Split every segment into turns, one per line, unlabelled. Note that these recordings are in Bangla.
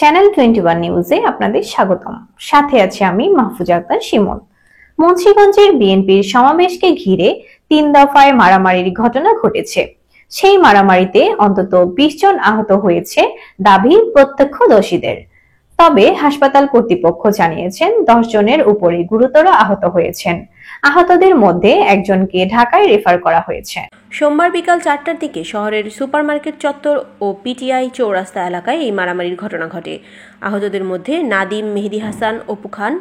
চ্যানেল 21 নিউজে আপনাদের স্বাগতম। সাথে আছি আমি মাহফুজা আক্তার শিমুল। মুন্সিগঞ্জের বিএনপির সমাবেশকে ঘিরে 3 দফায় মারামারির ঘটনা ঘটেছে। সেই মারামারিতে অন্তত 20 জন আহত হয়েছে দাবি প্রত্যক্ষদর্শীদের। তবে হাসপাতাল কর্তৃপক্ষ জানিয়েছেন 10 জনের উপরে গুরুতর আহত হয়েছেন। আহতদের মধ্যে একজনকে ঢাকায় রেফার করা হয়েছে।
সোমবার বিকাল 4টার দিকে শহরের সুপারমার্কেট চত্বর ও পিটিআই চৌরাস্তা এলাকায় এই মারামারির ঘটনা ঘটে। আহতদের মধ্যে নাদিম, মেহেদি হাসান, অপু খান,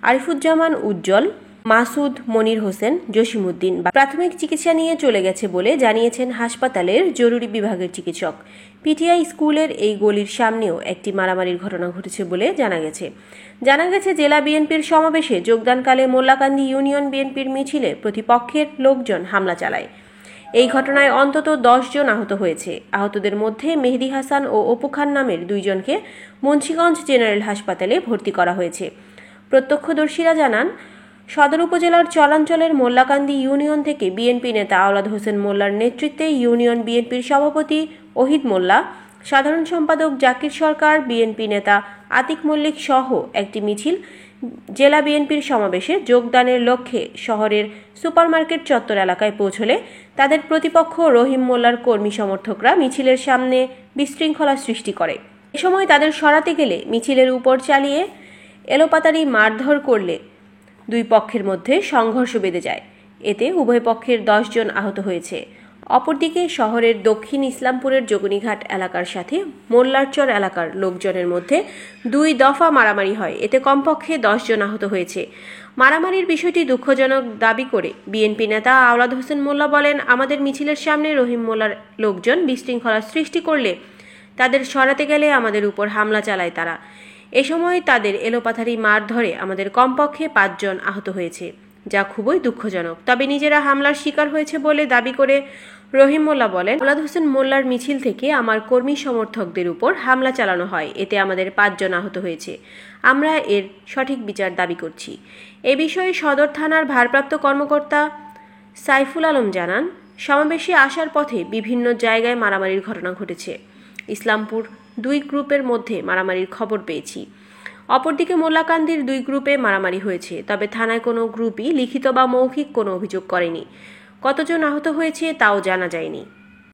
আরিফুজ্জামান উজ্জ্বল, মাসুদ, মনির হোসেন, জসিমউদ্দিন প্রাথমিক চিকিৎসা নিয়ে চলে গেছে বলে জানিয়েছেন হাসপাতালের জরুরি বিভাগের চিকিৎসক। পিটিআই স্কুলের এই গলির সামনেও একটি মারামারির ঘটনা ঘটেছে বলে জানা গেছে জেলা বিএনপির সমাবেশে যোগদানকালে মোল্লাকান্দি ইউনিয়ন বিএনপির মিছিলে প্রতিপক্ষের লোকজন হামলা চালায়। এই ঘটনায় অন্তত 10 জন আহত হয়েছে। আহতদের মধ্যে মেহেদি হাসান ও অপু খান নামের 2 জনকে মুন্সিগঞ্জ জেনারেল হাসপাতালে ভর্তি করা হয়েছে। প্রত্যক্ষদর্শীরা জানান, সদর উপজেলার চরাঞ্চলের মোল্লাকান্দি ইউনিয়ন থেকে বিএনপি নেতা আওলাদ হোসেন মোল্লার নেতৃত্বে ইউনিয়ন বিএনপির সভাপতি ওহিদ মোল্লা, সাধারণ সম্পাদক জাকির সরকার, বিএনপি নেতা আতিক মল্লিক সহ একটি মিছিল জেলা বিএনপির সমাবেশে যোগদানের লক্ষ্যে শহরের সুপারমার্কেট চত্বর এলাকায় পৌঁছলে তাদের প্রতিপক্ষ রহিম মোল্লার কর্মী সমর্থকরা মিছিলের সামনে বিশৃঙ্খলা সৃষ্টি করে। এ সময় তাদের সরাতে গেলে মিছিলের উপর চালিয়ে এলোপাতাড়ি মারধর করলে দুই পক্ষের মধ্যে সংঘর্ষ বেঁধে যায়। এতে উভয় পক্ষের 10 জন আহত হয়েছে। অপরদিকে শহরের দক্ষিণ ইসলামপুরের যোগিনীঘাট এলাকার সাথে মোল্লারচর এলাকার লোকজনের মধ্যে 2 দফা মারামারি হয়। এতে কমপক্ষে 10 জন আহত হয়েছে। মারামারির বিষয়টি দুঃখজনক দাবি করে বিএনপি নেতা আওলাদ হোসেন মোল্লা বলেন, আমাদের মিছিলের সামনে রহিম মোল্লার লোকজন বিশৃঙ্খলা সৃষ্টি করলে তাদের সরাতে গেলে আমাদের উপর হামলা চালায় তারা। এ সময় তাদের এলোপাথারি মার ধরে আমাদের কমপক্ষে 5 জন আহত হয়েছে, যা খুবই দুঃখজনক। তবে নিজেরা হামলার শিকার হয়েছে বলে দাবি করে রহিম মোল্লা বলেন, আওলাদ হোসেন মোল্লার মিছিল থেকে আমার কর্মী সমর্থকদের উপর হামলা চালানো হয়, এতে আমাদের 5 জন আহত হয়েছে। আমরা এর সঠিক বিচার দাবি করছি। এ বিষয়ে সদর থানার ভারপ্রাপ্ত কর্মকর্তা সাইফুল আলম জানান, সমাবেশে আসার পথে বিভিন্ন জায়গায় মারামারির ঘটনা ঘটেছে। ইসলামপুর 2 গ্রুপের মধ্যে মারামারির খবর পেয়েছি। অপরদিকে মোল্লাকান্দির 2 গ্রুপে মারামারি হয়েছে, তবে থানায় কোনো গ্রুপই লিখিত বা মৌখিক কোনো অভিযোগ করেনি। কতজন আহত হয়েছে তাও জানা যায়নি।